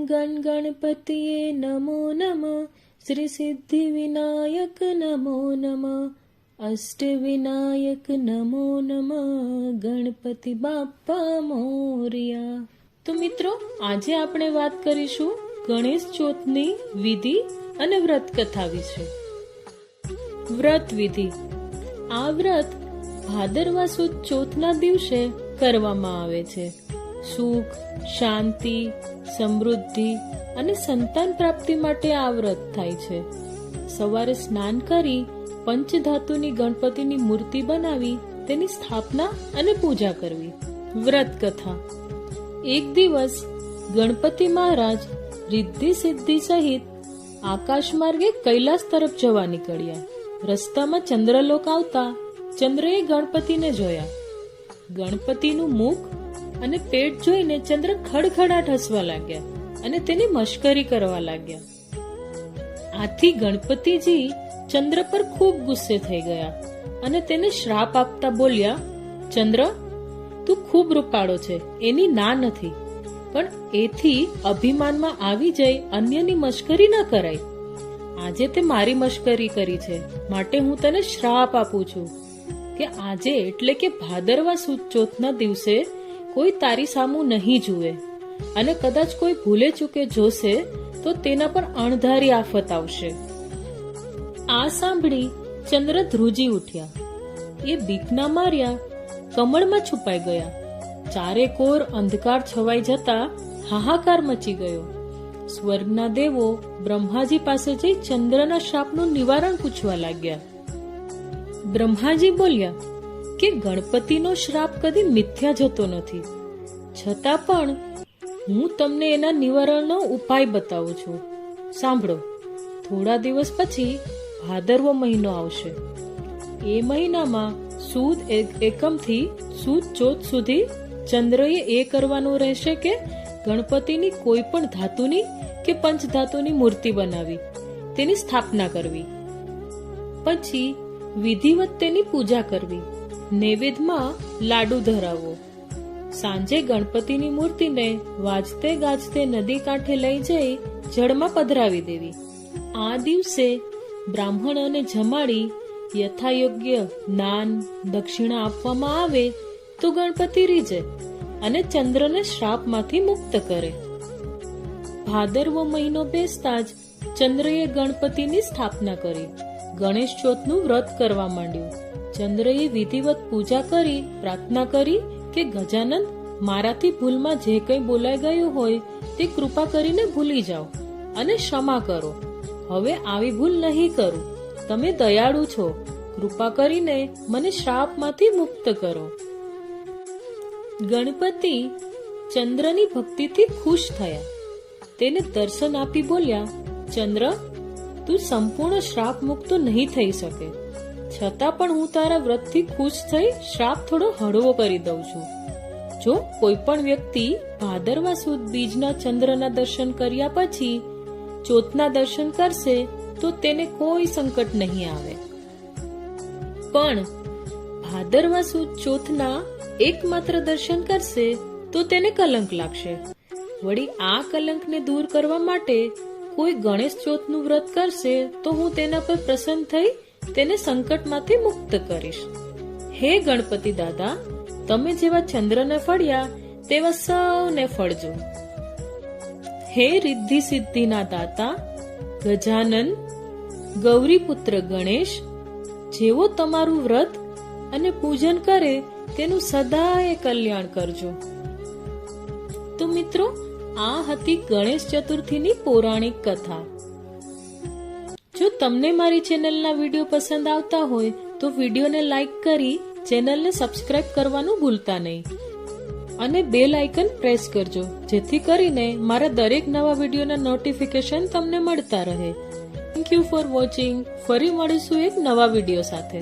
ગણ ગણપતિએ નમો નમઃ, શ્રી સિદ્ધિ વિનાયક નમો નમઃ, અષ્ટ વિનાયક નમો નમઃ, ગણપતિ બાપ્પા મોર્યા. તો મિત્રો, આજે આપણે વાત કરીશું ગણેશ ચોથની વિધિ અને વ્રત કથા વિશે. વ્રત વિધિ. આ વ્રત ભાદરવા સુદ ચોથના દિવસે કરવામાં આવે છે. સુખ, શાંતિ, સમૃદ્ધિ અને સંતાન પ્રાપ્તિ માટે આ વ્રત થાય છે. સવારે સ્નાન કરી પંચધાતુની ગણપતિની મૂર્તિ બનાવી તેની સ્થાપના અને પૂજા કરવી. વ્રત કથા. એક દિવસ ગણપતિ મહારાજ રિદ્ધિ સિદ્ધિ સહિત આકાશ માર્ગે કૈલાસ તરફ જવા નીકળ્યા. રસ્તામાં ચંદ્રલોક આવતા ચંદ્રએ ગણપતિને જોયા. ગણપતિનું મુખ અને પેટ જોઈને ચંદ્ર ખડખડાટ હસવા લાગ્યા અને તેની મશ્કરી કરવા લાગ્યા. આથી ગણપતિજી ચંદ્ર પર ખૂબ ગુસ્સે થઈ ગયા અને તેને શ્રાપ આપતા બોલ્યા, ચંદ્ર, તું ખૂબ રૂપાળો છે, એની ના નથી, પણ એથી અભિમાનમાં આવી જઈ અન્યની મશ્કરી ન કરાય. આજે તે મારી મશ્કરી કરી છે, માટે હું તને શ્રાપ આપું છું કે આજે એટલે કે ભાદરવા સુદ ચોથના દિવસે કોઈ તારી સામું નહીં જુએ અને કદાચ કોઈ ભૂલે ચૂકે જોશે તો તેના પર અણધારી આફત આવશે. આ સાંભળી ચંદ્ર ધ્રુજી ઉઠ્યા. એ બીકના માર્યા કમળમાં છુપાઈ ગયા. ચારે કોર અંધકાર છવાઈ જતા હાહાકાર મચી ગયો. સ્વર્ગના દેવો બ્રહ્માજી પાસે જઈ ચંદ્રના શ્રાપનું નિવારણ પૂછવા લાગ્યા. બ્રહ્માજી બોલ્યા કે ગણપતિનો શ્રાપ કદી મિથ્યા જતો નથી, છતાં પણ હું તમને એના નિવારણનો ઉપાય બતાવું છું. સાંભળો. થોડા દિવસ પછી ભાદરવો મહિનો આવશે. એ મહિનામાં સુદ એકમથી સુદ ચોથ સુધી ચંદ્રએ એ કરવાનું રહેશે કે ગણપતિની કોઈ પણ ધાતુની કે પંચધાતુની મૂર્તિ બનાવી તેની સ્થાપના કરવી. પછી વિધિવત તેની પૂજા કરવી. નૈવેદ્યમાં લાડુ ધરાવવો. સાંજે ગણપતિની મૂર્તિને વાજતે ગાજતે નદી કાંઠે લઈ જઈ જળમાં પધરાવી દેવી. આ દિવસે બ્રાહ્મણોને જમાડી યથાયોગ્ય દાન દક્ષિણા આપવામાં આવે તો ગણપતિ રીઝે અને ચંદ્રને શ્રાપમાંથી મુક્ત કરે. ભાદરવો મહિનો બેસતા જ ચંદ્રએ ગણપતિની સ્થાપના કરી. ગણેશ ચોથનું વ્રત કરવા માંડ્યું. ચંદ્રએ વિધિવત પૂજા કરી પ્રાર્થના કરી કે ગજાનંદ, મારાથી ભૂલમાં જે કંઈ બોલાઈ ગયું હોય તે કૃપા કરીને ભૂલી જાઓ અને ક્ષમા કરો. હવે આવી ભૂલ નહીં કરું. તમે દયાળુ છો, કૃપા કરીને મને શ્રાપમાંથી મુક્ત કરો. ગણપતિ ચંદ્રની ભક્તિથી ખુશ થયા. તેને દર્શન આપી બોલ્યા, ચંદ્ર, તું સંપૂર્ણ શ્રાપ મુક્ત નહીં થઈ શકે, છતાં પણ હું તારા વ્રતથી ખુશ થઈ શ્રાપ થોડો હળવો કરી દઉં છું. જો કોઈ પણ વ્યક્તિ ભાદરવા સુદ બીજના ચંદ્રના દર્શન કર્યા પછી ચોથના દર્શન કરશે તો તેને કોઈ સંકટ નહીં આવે, પણ ભાદરવા સુદ ચોથના એકમાત્ર દર્શન કરશે તો તેને કલંક લાગશે. વળી આ કલંકને દૂર કરવા માટે કોઈ ગણેશ ચોથનું વ્રત કરશે તો હું તેના પર પ્રસન્ન થઈ તેને સંકટમાંથી મુક્ત કરીશ. હે ગણપતિ દાદા, તમે જેવા ચંદ્રને ફળ્યા તેવા સૌને ફળજો. હે રિદ્ધિ સિદ્ધિના દાતા ગજાનન, ગૌરીપુત્ર ગણેશ, જેવો તમારું વ્રત અને પૂજન કરે તેનું સદાય કલ્યાણ કરજો. તો મિત્રો, આ હતી ગણેશ ચતુર્થીની પૌરાણિક કથા. જો તમને મારી ચેનલના વિડીયો પસંદ આવતા હોય તો વિડીયોને લાઈક કરી ચેનલને સબસ્ક્રાઇબ કરવાનું ભૂલતા નહીં અને બેલ આઇકન પ્રેસ કરજો, જેથી કરીને મારા દરેક નવા વિડીયોના નોટિફિકેશન તમને મળતા રહે. Thank you for watching. ફરી મળીશું એક નવા વિડીયો સાથે.